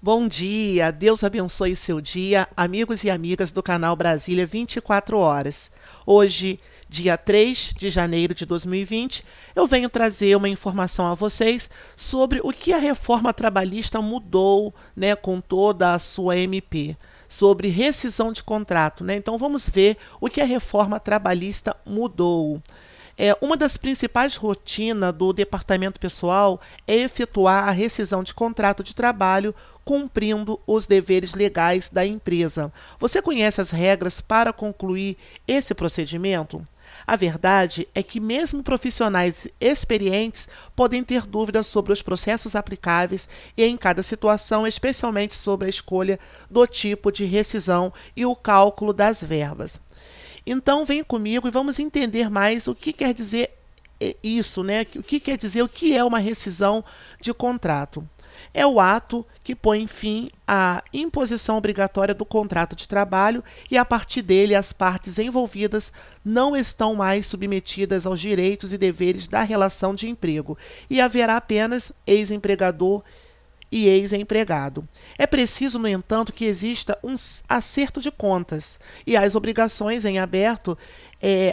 Bom dia, Deus abençoe seu dia, amigos e amigas do canal Brasília 24 horas. Hoje, dia 3 de janeiro de 2020, eu venho trazer uma informação a vocês sobre o que a reforma trabalhista mudou, com toda a sua MP, sobre rescisão de contrato, Então vamos ver o que a reforma trabalhista mudou. Uma das principais rotinas do departamento pessoal é efetuar a rescisão de contrato de trabalho cumprindo os deveres legais da empresa. Você conhece as regras para concluir esse procedimento? A verdade é que mesmo profissionais experientes podem ter dúvidas sobre os processos aplicáveis e em cada situação, especialmente sobre a escolha do tipo de rescisão e o cálculo das verbas. Então, vem comigo e vamos entender mais o que quer dizer isso, O que quer dizer, o que é uma rescisão de contrato? É o ato que põe fim à imposição obrigatória do contrato de trabalho e, a partir dele, as partes envolvidas não estão mais submetidas aos direitos e deveres da relação de emprego e haverá apenas ex-empregador e ex-empregado. É preciso, no entanto, que exista um acerto de contas e as obrigações em aberto,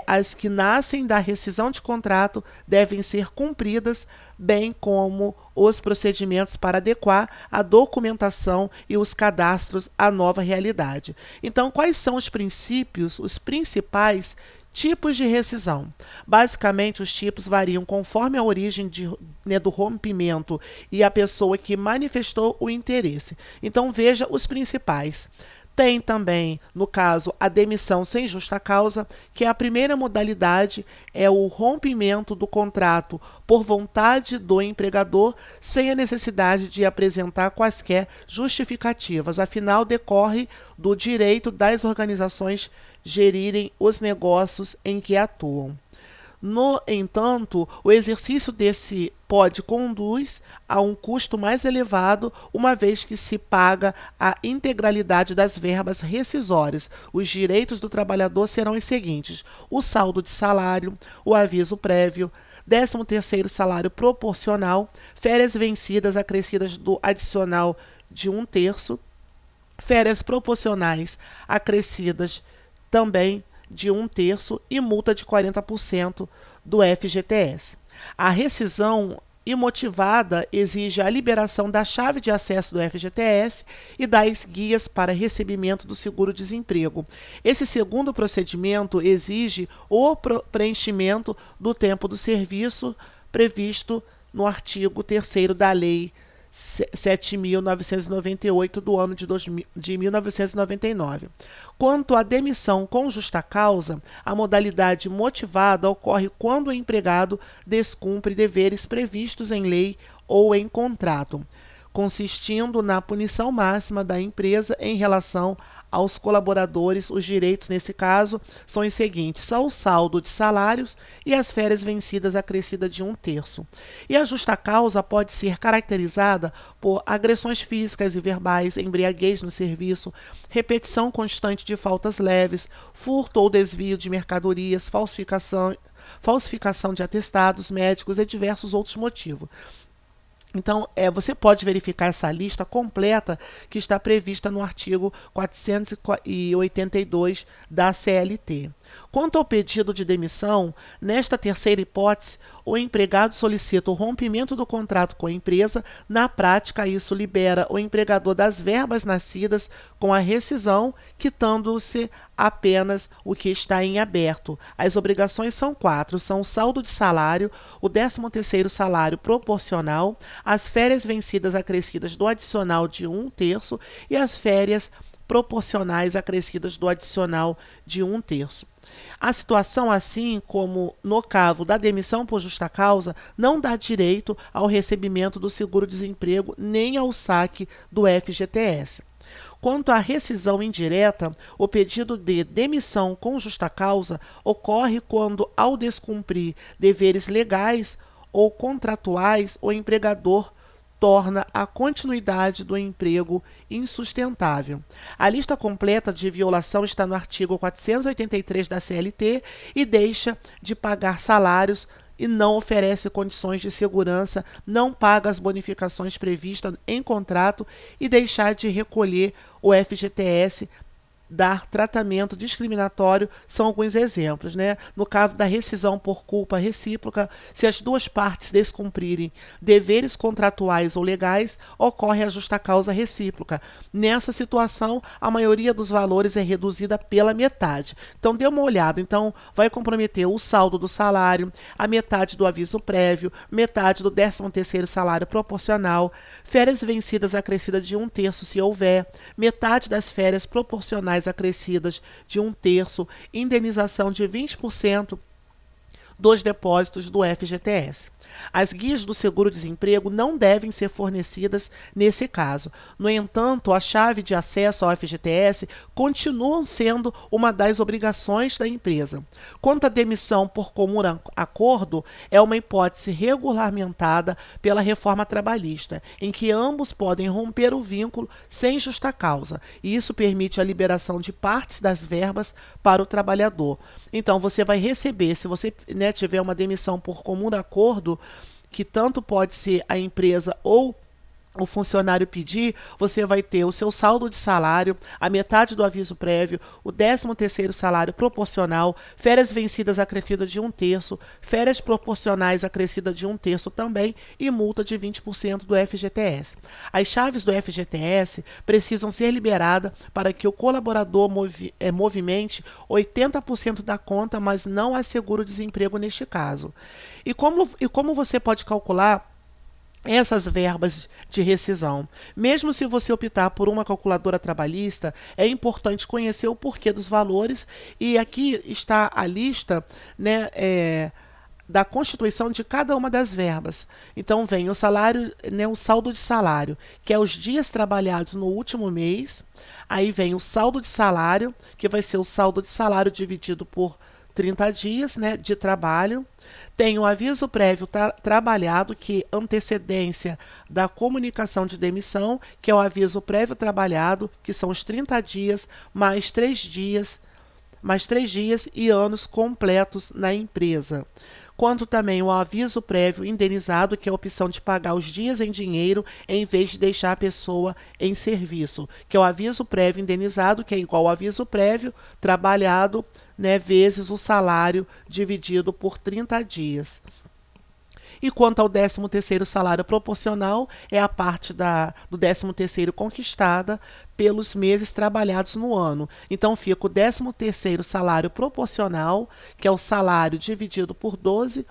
as que nascem da rescisão de contrato, devem ser cumpridas, bem como os procedimentos para adequar a documentação e os cadastros à nova realidade. Então, quais são os princípios, os principais tipos de rescisão? Basicamente, os tipos variam conforme a origem do rompimento e a pessoa que manifestou o interesse. Então, veja os principais. Tem também, no caso, a demissão sem justa causa, que é a primeira modalidade, é o rompimento do contrato por vontade do empregador, sem a necessidade de apresentar quaisquer justificativas, afinal decorre do direito das organizações gerirem os negócios em que atuam. No entanto, o exercício desse pode conduz a um custo mais elevado, uma vez que se paga a integralidade das verbas rescisórias. Os direitos do trabalhador serão os seguintes: o saldo de salário, o aviso prévio, 13º salário proporcional, férias vencidas acrescidas do adicional de 1/3, férias proporcionais acrescidas também de 1/3 e multa de 40% do FGTS. A rescisão imotivada exige a liberação da chave de acesso do FGTS e das guias para recebimento do seguro-desemprego. Esse segundo procedimento exige o preenchimento do tempo do serviço previsto no artigo 3º da Lei 7.998 do ano de 1999. Quanto à demissão com justa causa, a modalidade motivada ocorre quando o empregado descumpre deveres previstos em lei ou em contrato, consistindo na punição máxima da empresa em relação aos colaboradores. Os direitos, nesse caso, são os seguintes: são o saldo de salários e as férias vencidas acrescidas de 1/3. E a justa causa pode ser caracterizada por agressões físicas e verbais, embriaguez no serviço, repetição constante de faltas leves, furto ou desvio de mercadorias, falsificação de atestados médicos e diversos outros motivos. Então, você pode verificar essa lista completa que está prevista no artigo 482 da CLT. Quanto ao pedido de demissão, nesta terceira hipótese, o empregado solicita o rompimento do contrato com a empresa. Na prática, isso libera o empregador das verbas nascidas com a rescisão, quitando-se apenas o que está em aberto. As obrigações são 4, são o saldo de salário, o 13º salário proporcional, as férias vencidas acrescidas do adicional de 1/3 e as férias proporcionais acrescidas do adicional de 1/3. A situação, assim como no caso da demissão por justa causa, não dá direito ao recebimento do seguro-desemprego nem ao saque do FGTS. Quanto à rescisão indireta, o pedido de demissão com justa causa ocorre quando, ao descumprir deveres legais ou contratuais, o empregador torna a continuidade do emprego insustentável. A lista completa de violação está no artigo 483 da CLT e deixa de pagar salários e não oferece condições de segurança, não paga as bonificações previstas em contrato e deixar de recolher o FGTS, dar tratamento discriminatório, são alguns exemplos, né? No caso da rescisão por culpa recíproca, se as duas partes descumprirem deveres contratuais ou legais, ocorre a justa causa recíproca. Nessa situação, a maioria dos valores é reduzida pela metade. Então, dê uma olhada. Então, vai comprometer o saldo do salário, a metade do aviso prévio, metade do 13º salário proporcional, férias vencidas acrescidas de 1/3 se houver, metade das férias proporcionais acrescidas de 1/3, indenização de 20% dos depósitos do FGTS. As guias do seguro-desemprego não devem ser fornecidas nesse caso. No entanto, a chave de acesso ao FGTS continua sendo uma das obrigações da empresa. Quanto à demissão por comum acordo, é uma hipótese regulamentada pela reforma trabalhista, em que ambos podem romper o vínculo sem justa causa, e isso permite a liberação de partes das verbas para o trabalhador. Então, você vai receber, se você tiver uma demissão por comum acordo, que tanto pode ser a empresa ou o funcionário pedir, você vai ter o seu saldo de salário, a metade do aviso prévio, o 13º salário proporcional, férias vencidas acrescidas de 1/3, férias proporcionais acrescidas de 1/3 também e multa de 20% do FGTS. As chaves do FGTS precisam ser liberadas para que o colaborador movimente 80% da conta, mas não assegura o desemprego neste caso. E como você pode calcular essas verbas de rescisão? Mesmo se você optar por uma calculadora trabalhista, é importante conhecer o porquê dos valores, e aqui está a lista, né, da constituição de cada uma das verbas. Então vem o salário, né, o saldo de salário, que é os dias trabalhados no último mês. Aí vem o saldo de salário, que vai ser o saldo de salário dividido por 30 dias, né, de trabalho. Tem o aviso prévio trabalhado, que é antecedência da comunicação de demissão, que é o aviso prévio trabalhado, que são os 30 dias, mais 3 dias e anos completos na empresa. Quanto também o aviso prévio indenizado, que é a opção de pagar os dias em dinheiro em vez de deixar a pessoa em serviço, que é o aviso prévio indenizado, que é igual ao aviso prévio trabalhado, né, vezes o salário dividido por 30 dias. E quanto ao 13º salário proporcional, é a parte do 13º conquistada pelos meses trabalhados no ano. Então fica o 13º salário proporcional, que é o salário dividido por 12,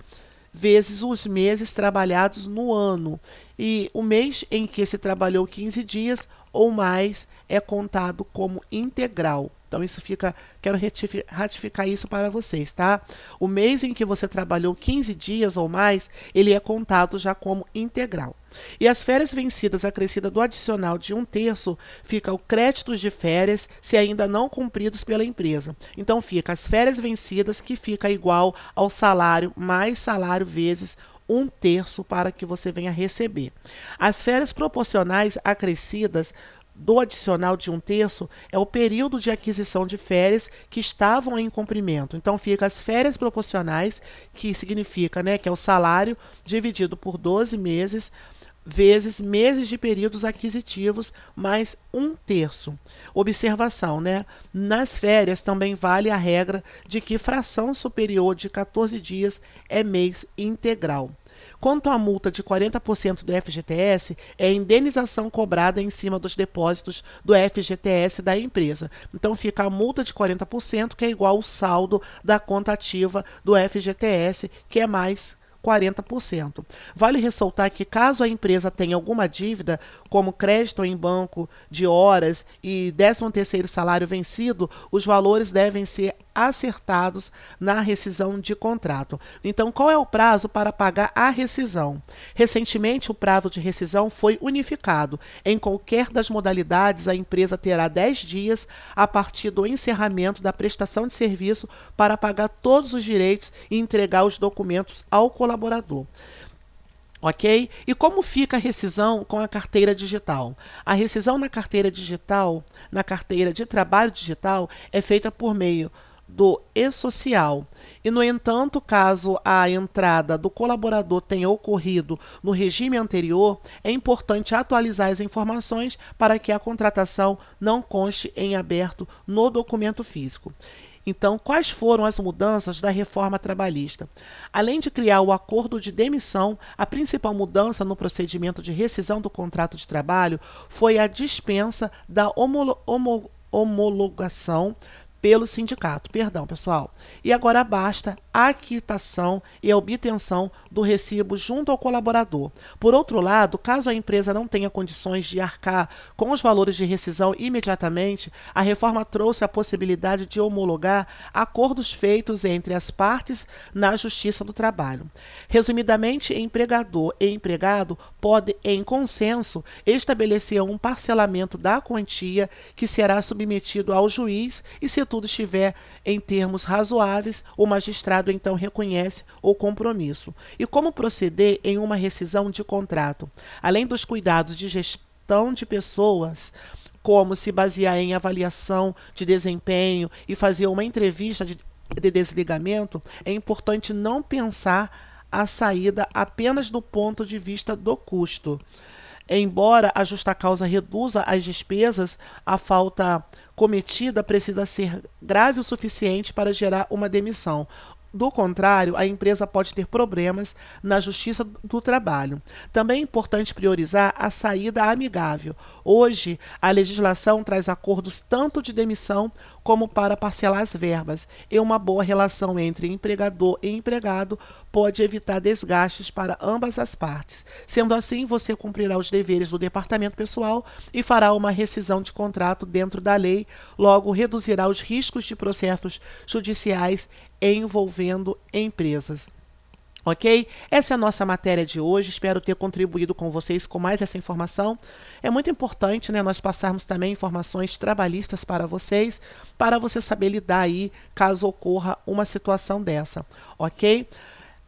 vezes os meses trabalhados no ano. E o mês em que se trabalhou 15 dias ou mais é contado como integral. Então isso fica, quero ratificar isso para vocês, tá? O mês em que você trabalhou 15 dias ou mais, ele é contado já como integral. E as férias vencidas acrescidas do adicional de 1/3 fica o créditos de férias se ainda não cumpridos pela empresa. Então fica as férias vencidas, que fica igual ao salário mais salário vezes 1/3 para que você venha receber. As férias proporcionais acrescidas do adicional de 1/3 é o período de aquisição de férias que estavam em cumprimento. Então fica as férias proporcionais, que significa, né, que é o salário dividido por 12 meses, vezes meses de períodos aquisitivos, mais 1/3. Observação, né? Nas férias também vale a regra de que fração superior de 14 dias é mês integral. Quanto à multa de 40% do FGTS, é a indenização cobrada em cima dos depósitos do FGTS da empresa. Então fica a multa de 40%, que é igual ao saldo da conta ativa do FGTS, que é mais 40%. Vale ressaltar que, caso a empresa tenha alguma dívida, como crédito em banco de horas e 13º salário vencido, os valores devem ser acertados na rescisão de contrato. Então, qual é o prazo para pagar a rescisão? Recentemente, o prazo de rescisão foi unificado. Em qualquer das modalidades, a empresa terá 10 dias a partir do encerramento da prestação de serviço para pagar todos os direitos e entregar os documentos ao colaborador. Ok? E como fica a rescisão com a carteira digital? A rescisão na carteira digital, na carteira de trabalho digital, é feita por meio do e-social. E, no entanto, caso a entrada do colaborador tenha ocorrido no regime anterior, é importante atualizar as informações para que a contratação não conste em aberto no documento físico. Então, quais foram as mudanças da reforma trabalhista? Além de criar o acordo de demissão, a principal mudança no procedimento de rescisão do contrato de trabalho foi a dispensa da homologação pelo sindicato. Perdão, pessoal. E agora basta a quitação e a obtenção do recibo junto ao colaborador. Por outro lado, caso a empresa não tenha condições de arcar com os valores de rescisão imediatamente, a reforma trouxe a possibilidade de homologar acordos feitos entre as partes na Justiça do Trabalho. Resumidamente, empregador e empregado podem, em consenso, estabelecer um parcelamento da quantia que será submetido ao juiz e, se tudo estiver em termos razoáveis, o magistrado então reconhece o compromisso. E como proceder em uma rescisão de contrato? Além dos cuidados de gestão de pessoas, como se basear em avaliação de desempenho e fazer uma entrevista de desligamento, é importante não pensar a saída apenas do ponto de vista do custo. Embora a justa causa reduza as despesas, a falta cometida precisa ser grave o suficiente para gerar uma demissão. Do contrário, a empresa pode ter problemas na Justiça do Trabalho. Também é importante priorizar a saída amigável. Hoje, a legislação traz acordos tanto de demissão como para parcelar as verbas, e uma boa relação entre empregador e empregado pode evitar desgastes para ambas as partes. Sendo assim, você cumprirá os deveres do departamento pessoal e fará uma rescisão de contrato dentro da lei, logo reduzirá os riscos de processos judiciais envolvendo empresas. Ok? Essa é a nossa matéria de hoje. Espero ter contribuído com vocês com mais essa informação. É muito importante, né, nós passarmos também informações trabalhistas para vocês, para você saber lidar aí caso ocorra uma situação dessa. Ok?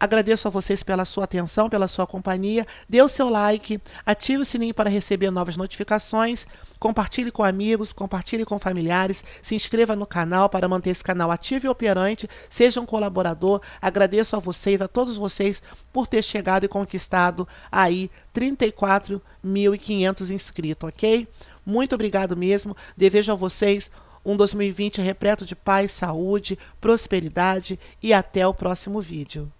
Agradeço a vocês pela sua atenção, pela sua companhia. Dê o seu like, ative o sininho para receber novas notificações, compartilhe com amigos, compartilhe com familiares, se inscreva no canal para manter esse canal ativo e operante, seja um colaborador. Agradeço a vocês, a todos vocês, por ter chegado e conquistado aí 34.500 inscritos, ok? Muito obrigado mesmo. Desejo a vocês um 2020 repleto de paz, saúde, prosperidade e até o próximo vídeo.